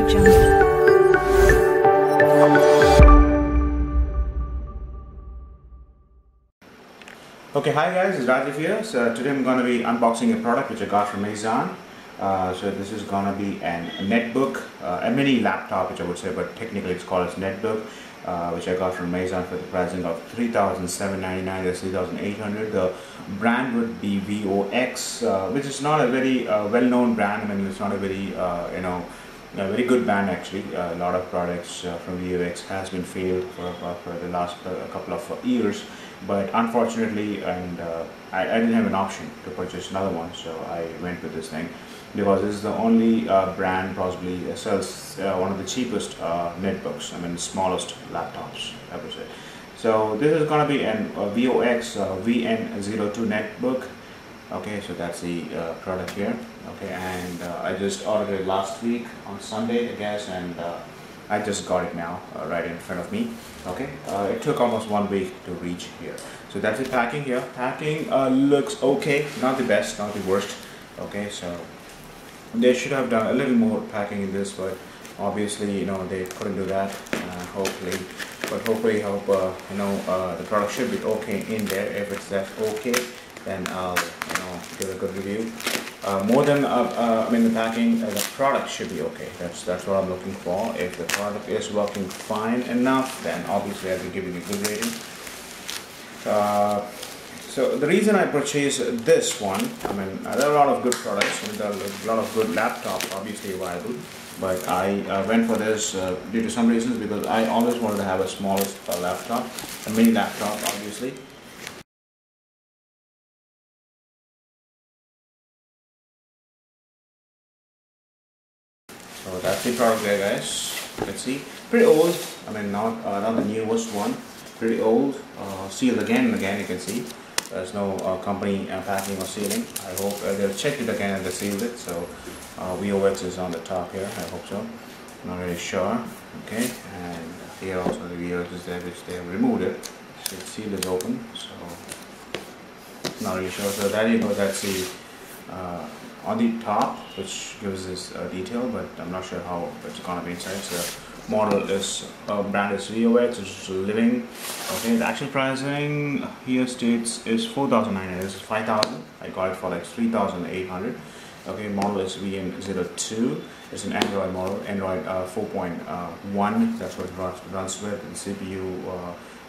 Okay, hi guys, it's Rajiv here. So today I'm going to be unboxing a product which I got from Amazon. So this is going to be a netbook, a mini laptop which I would say, but technically it's called as netbook, which I got from Amazon for the pricing of $3,799. That's $3,800. The brand would be VOX, which is not a very well-known brand. I mean, it's not a very a very good brand actually. A lot of products from VOX has been failed for the last couple of years. But unfortunately, and I didn't have an option to purchase another one, so I went with this thing because this is the only brand possibly sells one of the cheapest netbooks. I mean, the smallest laptops, I would say. So this is going to be a VOX VN-02 netbook. Okay, so that's the product here. Okay, and I just ordered it last week on Sunday, I guess, and I just got it now right in front of me. Okay, it took almost 1 week to reach here. So that's the packing here. Packing looks okay, not the best, not the worst. Okay, so they should have done a little more packing in this, but obviously, they couldn't do that. Hopefully the product should be okay in there. If it's that okay, then I'll give a good review. More than the packing, the product should be okay. That's what I'm looking for. If the product is working fine enough, then obviously I'll be giving a good rating. So the reason I purchased this one, I mean, there are a lot of good products, and there are a lot of good laptops obviously available, but I went for this due to some reasons, because I always wanted to have a smallest laptop, a mini laptop obviously. So that's the product there, guys. Let's see. Pretty old. I mean, not the newest one. Pretty old. Sealed again and again. You can see there's no company packing or sealing. I hope they'll check it again and they sealed it. So VOX is on the top here. I hope so. Not really sure. Okay. And here also the VOX is there, which they have removed it. So the seal is open. So not really sure. So there you go. That's the on the top, which gives this detail, but I'm not sure how it's gonna be inside. So model is brand is VOX, which is living. Okay, the actual pricing here states is $4,900. This is $5,000. I got it for like $3,800. Okay, model is VN-02. It's an Android model, Android 4.1. That's what it runs with. The CPU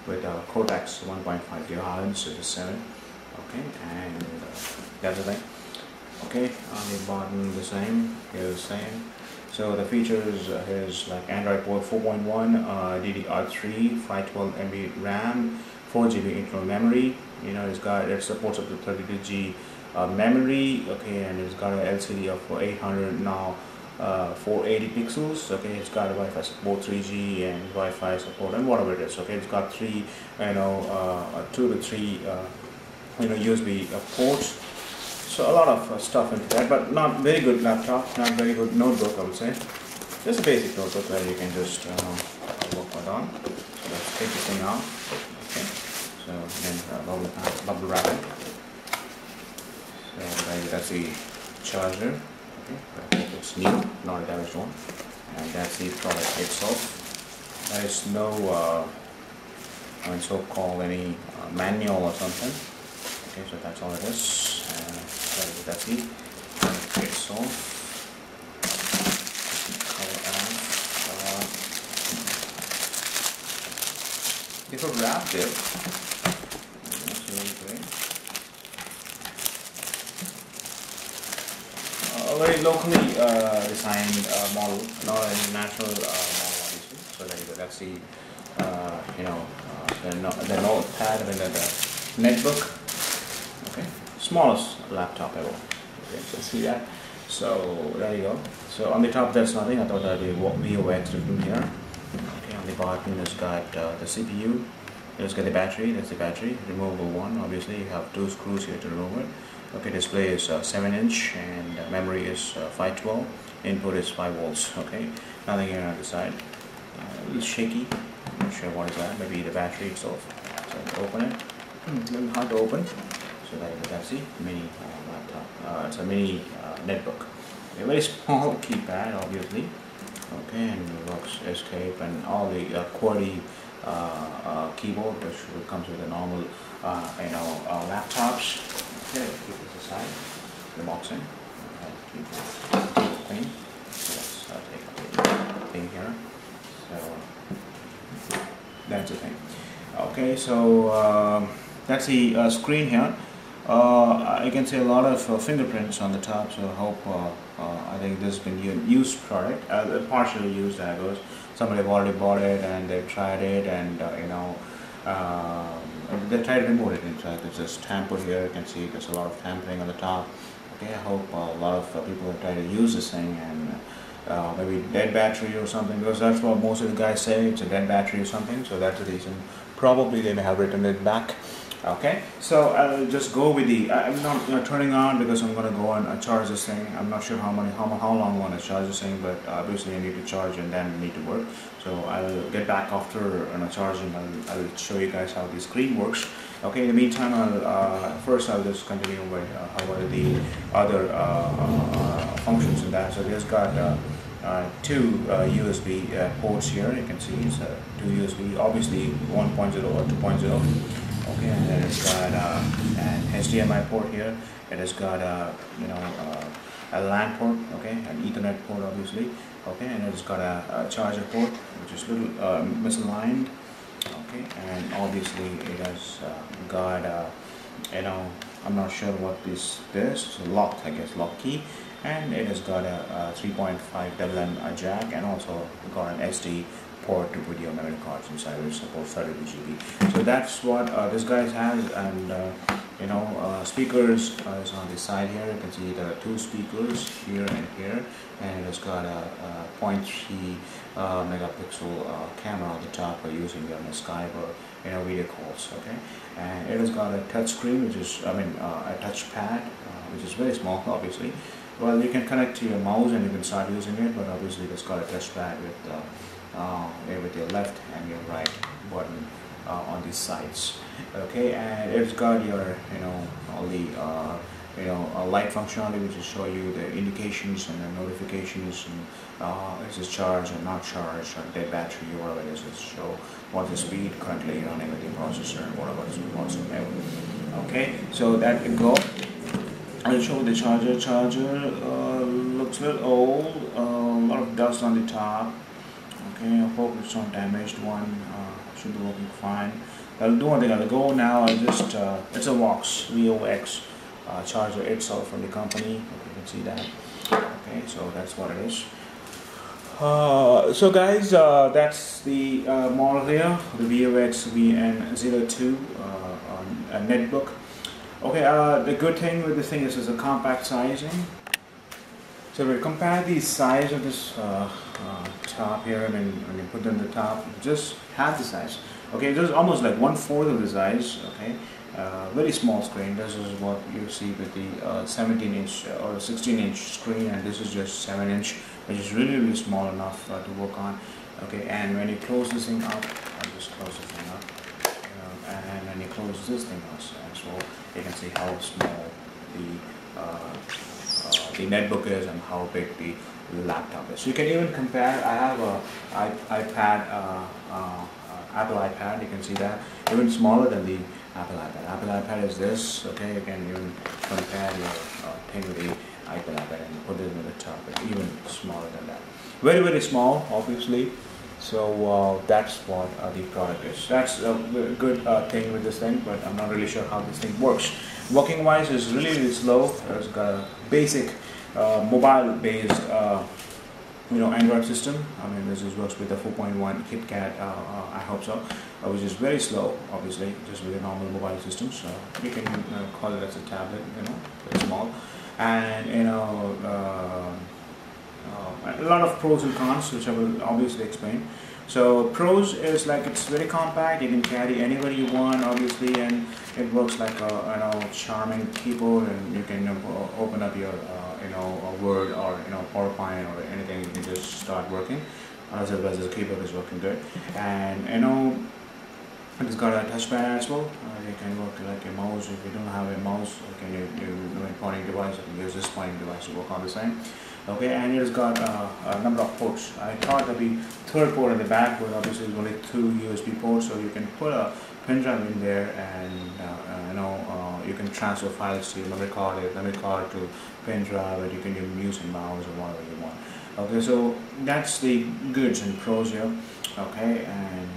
with Cortex 1.5 GHz, so it's 7. Okay, and that's the thing. Okay, on the bottom the same, here the same. So the features here is like Android port 4.1, DDR3, 512 MB RAM, 4 GB internal memory. It supports up to 32 GB memory. Okay, and it's got an LCD of 800 now, 480 pixels. Okay, it's got a Wi-Fi support, 3G and Wi-Fi support, and whatever it is. Okay, it's got 2 to 3 USB ports. So a lot of stuff into that, but not very good laptop, not very good notebook, I would say. Just a basic notebook where you can just work it on. So let's take this thing out. Okay. So then bubble wrap it. So that's the charger. Okay. I hope it's new, not a damaged one. And that's the product itself. There is no so-called any manual or something. Okay, so that's all it is. That's the itself. They could wrap it. That's really great. A very locally designed model, not a natural model, obviously. So there you go. That's the the notepad and the netbook. Okay, smallest laptop ever. Okay, so see that. So there you go. So on the top there's nothing. I thought that'd be VOX written here. Okay, on the bottom it's got the CPU. It's got the battery. That's the battery, removable one. Obviously, you have 2 screws here to remove it. Okay, display is 7-inch and memory is 512. Input is 5 volts. Okay, nothing here on the side. A little shaky. I'm not sure what is that. Maybe the battery itself. So open it. A little hard to open. So that's the mini laptop. It's a mini netbook. A very small keypad, obviously. Okay, and VOX escape and all the QWERTY keyboard, which comes with the normal laptops. Okay, keep this aside, the boxing. Keep it clean. So let's take a thing here. So that's the thing. Okay, so that's the screen here. I can see a lot of fingerprints on the top, so I hope I think this has been a used product, partially used, I guess. Somebody have already bought it and they've tried it, and they tried to remove it. In fact, it's just tampered here. You can see there's a lot of tampering on the top. Okay, I hope a lot of people have tried to use this thing, and maybe dead battery or something, because that's what most of the guys say, it's a dead battery or something, so that's the reason. Probably they may have written it back. Okay, so I'll just go with the, I'm not turning on because I'm going to go and charge this thing. I'm not sure how long I want to charge this thing, but obviously I need to charge and then need to work. So I'll get back after charging. I'll show you guys how the screen works. Okay, in the meantime, first I'll just continue with what are the other functions in that. So there's got two USB ports here. You can see it's two USB, obviously 1.0 or 2.0. Okay, and then it's got an HDMI port here. It has got a LAN port, okay, an Ethernet port obviously, okay, and it's got a charger port which is little misaligned, okay, and obviously it has got I'm not sure what this is. It's locked, I guess, lock key, and it has got a 3.5 WM jack, and also got an SD port to put your memory cards inside, which supports 32 GB. So that's what this guy has, and speakers is on the side here. You can see there are two speakers here and here, and it has got a 0.3 megapixel camera on the top for using it on Skype or video calls. Okay, and it has got a touch screen, which is a touch pad, which is very small, obviously. Well, you can connect to your mouse and you can start using it, but obviously it's got a touch pad with your left and your right button on these sides. Okay, and it's got your all the light functionality, which will show you the indications and the notifications, and is this charged or not charged, or dead battery, or whatever it is. It show what's the speed currently running with the processor and whatever is whatsoever. Okay, so that can go. I'll show the charger. Charger looks a little old, a lot of dust on the top. Okay, I hope it's not damaged one. Should be working fine. I'll do one thing. I'll go now. I'll just it's a VOX charger itself from the company. You can see that. Okay, so that's what it is. So guys, that's the model here, the VOX VN-02 Netbook. Okay, the good thing with this thing is it's a compact sizing. So we compare the size of this top here, when you put them on the top, just half the size. Okay, just almost like 1/4 of the size. Okay, very small screen. This is what you see with the 17-inch or 16-inch screen, and this is just 7-inch, which is really small enough to work on. Okay, and when you close this thing up, I'll just close this thing up, and when you close this thing as well, you can see how small the netbook is and how big the laptop is. So you can even compare. I have a iPad, Apple iPad. You can see that even smaller than the Apple iPad. Apple iPad is this. Okay, you can even compare your thing with the Apple iPad and put it in the top. It's even smaller than that. Very, very small, obviously. So that's what the product is. That's a good thing with this thing, but I'm not really sure how this thing works. Working wise is really, really slow. It's got a basic mobile based Android system. I mean, this works with the 4.1 KitKat, I hope so, which is very slow, obviously, just with a normal mobile system. So you can call it as a tablet, very small, and a lot of pros and cons, which I will obviously explain. So pros is like it's very compact. You can carry anywhere you want, obviously, and it works like a charming keyboard, and you can open up your a Word or PowerPoint or anything. You can just start working. Otherwise, the keyboard is working good, and it's got a touchpad as well. You can work like a mouse. If you don't have a mouse, you can use a pointing device. You can use this pointing device to work on the same. Okay, and it's got a number of ports. I thought there'd be third port in the back, but obviously there's only 2 USB ports, so you can put a pen drive in there, and you can transfer files to your memory card to pen drive, and you can use mouse or whatever you want. Okay, so that's the goods and pros here. Okay, and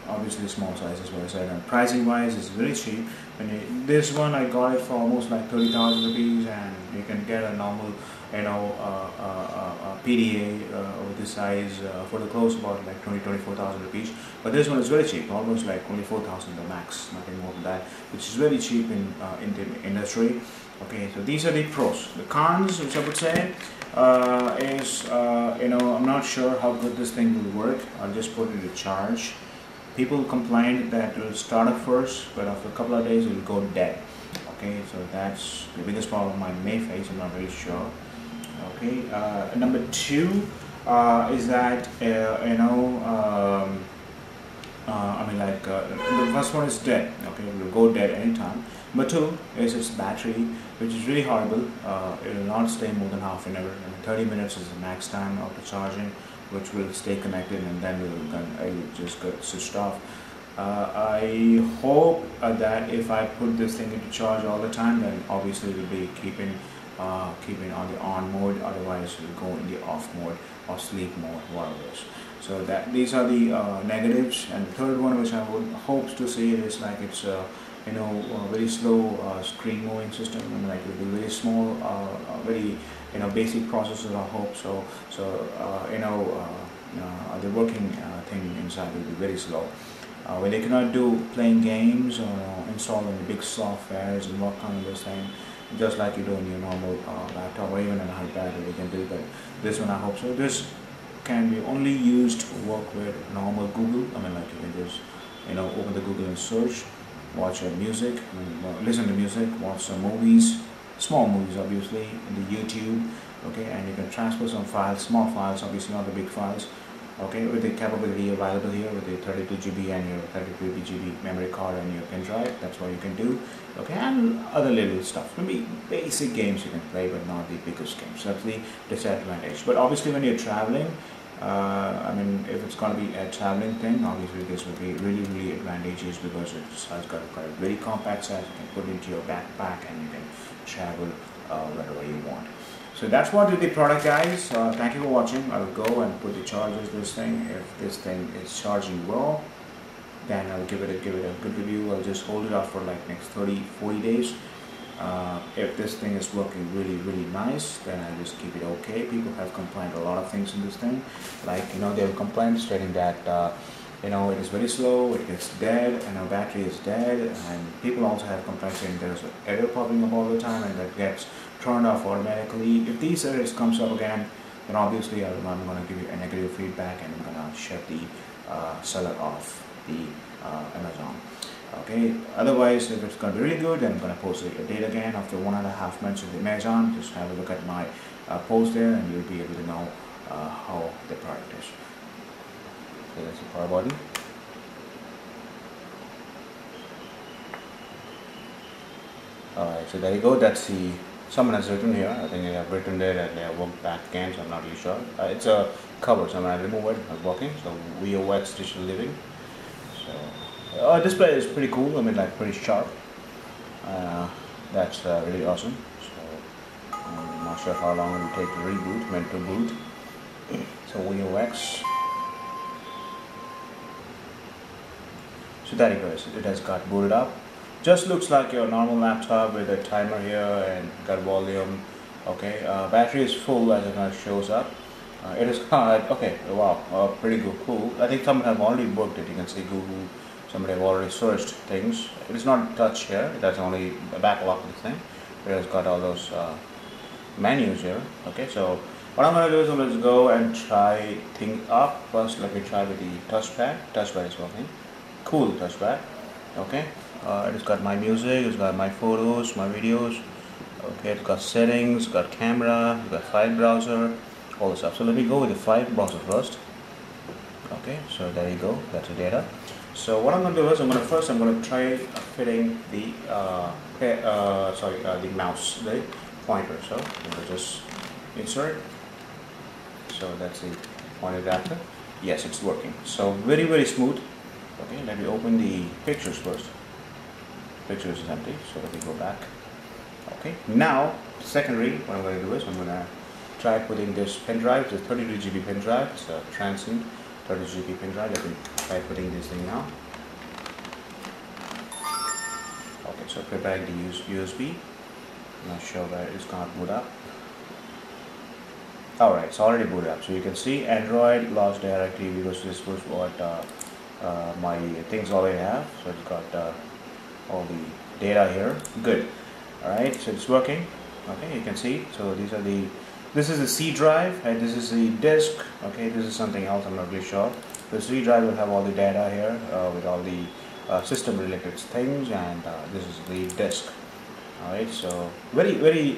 obviously small size as well as I said, and pricing wise it's very cheap. And this one I got it for almost like 30,000 rupees, and you can get a normal PDA of this size for the close about like 24,000 rupees. But this one is very cheap, almost like only 4,000 the max, nothing more than that, which is very cheap in the industry. Okay, so these are the pros. The cons, which I would say, is I'm not sure how good this thing will work. I'll just put it to charge. People complained that it will start up first, but after a couple of days it will go dead. Okay, so that's the biggest problem I may face. I'm not very sure. Okay, number 2 is that the first one is dead. Okay, it will go dead anytime. Number 2 is its battery, which is really horrible. It will not stay more than half an hour. 30 minutes is the max time of the charging, which will stay connected, and then it will just get switched off. I hope that if I put this thing into charge all the time, then obviously it will be keeping on the on mode. Otherwise, it will go in the off mode or sleep mode, whatever it is. So these are the negatives. And the third one, which I would hope to see, is like it's a very slow screen moving system, and like it will be very small, very basic processor. I hope so. The working thing inside will be very slow. When they cannot do playing games or installing the big softwares and work on this thing, just like you do in your normal laptop or even an iPad, they can do that. This one I hope so. This can be only used to work with normal Google. You can just open the Google and search, watch music, listen to music, watch some movies, small movies obviously, in the YouTube. Okay, and you can transfer some files, small files, obviously not the big files. Okay, with the capability available here with the 32 GB and your 32 GB memory card and your pen drive, that's what you can do. Okay, and other little stuff, maybe basic games you can play, but not the biggest games. That's the disadvantage. But obviously when you're traveling, if it's going to be a traveling thing, obviously this will be really advantageous, because it's got a very compact size. You can put it into your backpack and you can travel wherever you want. So that's what is the product, guys. Thank you for watching. I'll go and put the charges this thing. If this thing is charging well, then I'll give it a good review. I'll just hold it off for like next 30-40 days. If this thing is working really nice, then I'll just keep it okay. People have complained a lot of things in this thing, like they have complained stating that it is very slow, it gets dead, and our battery is dead. And people also have complaints saying there's an error popping up all the time, and that gets turned off automatically. If these errors comes up again, then obviously I'm going to give you a negative feedback, and I'm going to shut the seller off the Amazon. Okay, otherwise if it's going to be really good, then I'm going to post a date again after 1.5 months of the Amazon. Just have a look at my post there, and you'll be able to know how the product is. So that's the power body. Alright, so there you go. That's the, someone has written here. I think they have written there that they have worked back again, so I'm not really sure. It's a cover, so I'm going to remove it. It's working. So VOX Digital Living. So display is pretty cool. Like pretty sharp. That's really awesome. So I'm not sure how long it will take to reboot, to boot. So VOX. So there it goes. It has got booted up. Just looks like your normal laptop with a timer here and got volume. Okay, battery is full as it shows up. It is okay. Wow, pretty good, cool. I think someone have already booked it. You can see Google. Somebody have already searched things. It is not touch here. It has only a backlog of the thing. It has got all those menus here. Okay, so what I'm going to do is I'm going to go and try things up. First, let me try with the touchpad. Touchpad is working. Cool touchpad. Okay, it's got my music, it's got my photos, my videos. Okay, it's got settings, got camera, it's got file browser, all the stuff. So let me go with the file browser first. Okay, so there you go. That's the data. So what I'm going to do is I'm going to try fitting the the mouse, the pointer. So I'm going to just insert so that's the point adapter. Yes, it's working. So very smooth. Okay, let me open the pictures first. Pictures is empty, so let me go back. Okay, now secondary, what I'm going to do is I'm going to try putting this pen drive, the 32 GB pen drive. It's a transient 32 GB pen drive. Let me try putting this thing now. Okay, so preparing to use USB. I'm not sure where it's going to boot up. Alright, it's already booted up. So you can see Android lost directly because this was what my things already have. So it's got all the data here. Good. Alright, so it's working. Okay, you can see. So these are this is the C drive and this is the disk. Okay, this is something else, I'm not really sure. The C drive will have all the data here with all the system related things, and this is the disk. Alright, so very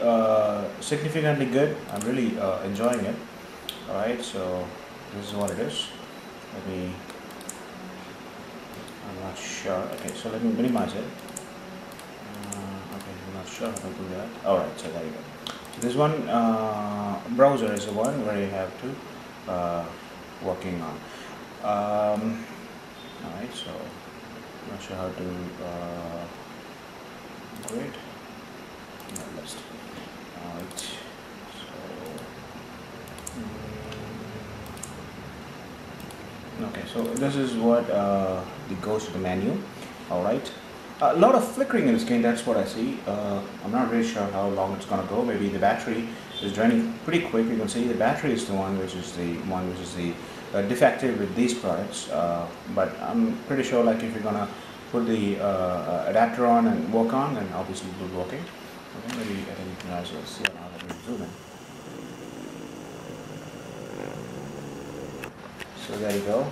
significantly good. I'm really enjoying it. Alright, so this is what it is. I'm not sure. Okay, so let me minimize it. Okay, I'm not sure how to do that. Alright, so there you go. So this one browser is the one where you have to working on. Alright, so I'm not sure how to do it. List. Alright, so okay, so this is what it goes to the menu. Alright, a lot of flickering in the screen, that's what I see. I'm not really sure how long it's gonna go. Maybe the battery is draining pretty quick. You can see the battery is the one which is the defective with these products, but I'm pretty sure like if you're gonna put the adapter on and work on, then obviously it will be working. Okay, maybe I think you can also see it now. Let me zoom in. So there you go.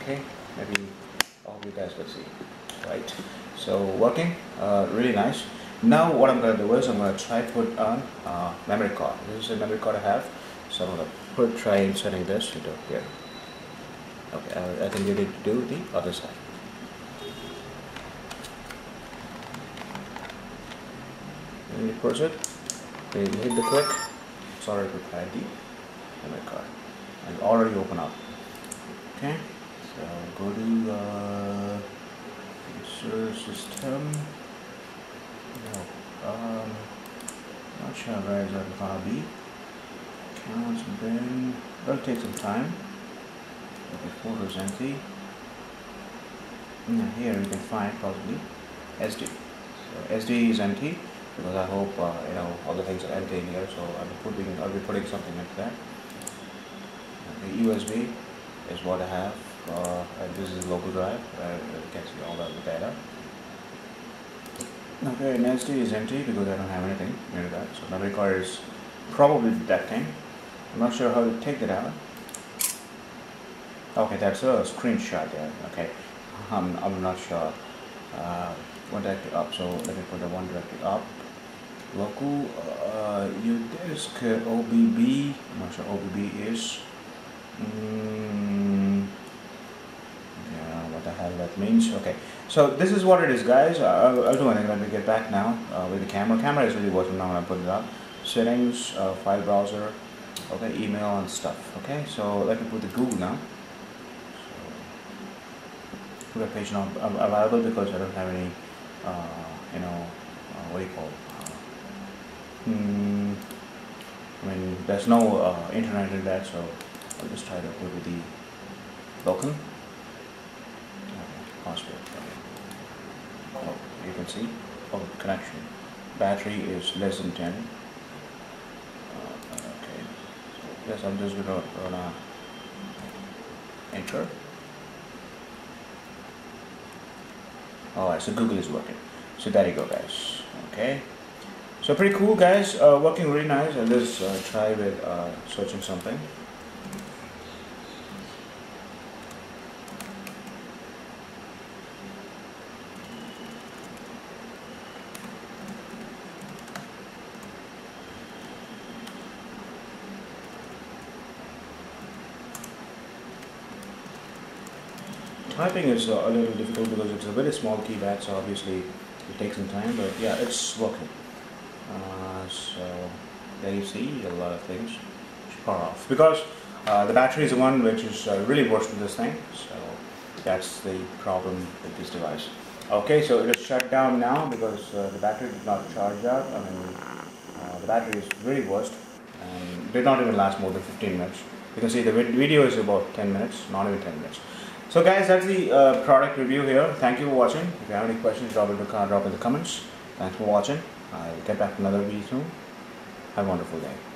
Okay, maybe I hope you guys can see. Right. So working, really nice. Now what I'm going to do is I'm going to try put on memory card. This is a memory card I have. So I'm going to try inserting this into here. Okay, I think you need to do the other side. When you push it, you hit the click, it's already prepared the memory card and already open up. Okay, so go to insert system. No, not sure where is that gonna be. Accounts, bin. That'll take some time. Okay, folder is empty. Now here you can find probably SD. So SD is empty, because I hope you know, all the things are empty in here, so I'll be putting something like that. The USB is what I have, and this is the local drive where you can see all the data. Okay, and SD is empty because I don't have anything near that, so memory card is probably detecting. I'm not sure how to take that out. Okay, that's a screenshot there. Okay, I'm not sure. One directly up, so let me put the one directly up. Local udisk OBB. I'm not sure OBB is. Yeah, what the hell that means? Okay, so this is what it is, guys. I'll do anything. Let me get back now with the camera. Camera is really working now when I put it up. Settings, file browser, okay, email and stuff. Okay, so let me put the Google now. So web page not available because I don't have any, you know, what do you call it? I mean, there's no internet in that, so I'll just try to go with the locum. Password. Oh, you can see. Oh, connection. Battery is less than 10. Okay. So, yes, I'm just gonna enter. Alright, so Google is working. So there you go, guys. Okay. So pretty cool, guys. Working really nice. I'll just try with searching something. Typing is a little difficult because it's a very small keypad, so obviously it takes some time, but yeah, it's working. So there you see a lot of things. power off, because the battery is the one which is really worse with this thing. So that's the problem with this device. Okay, so it is shut down now because the battery did not charge out. I mean, the battery is really worst and did not even last more than 15 minutes. You can see the video is about 10 minutes, not even 10 minutes. So guys, that's the product review here. Thank you for watching. If you have any questions, drop in the comments. Thanks for watching. I'll get back to another video soon. Have a wonderful day.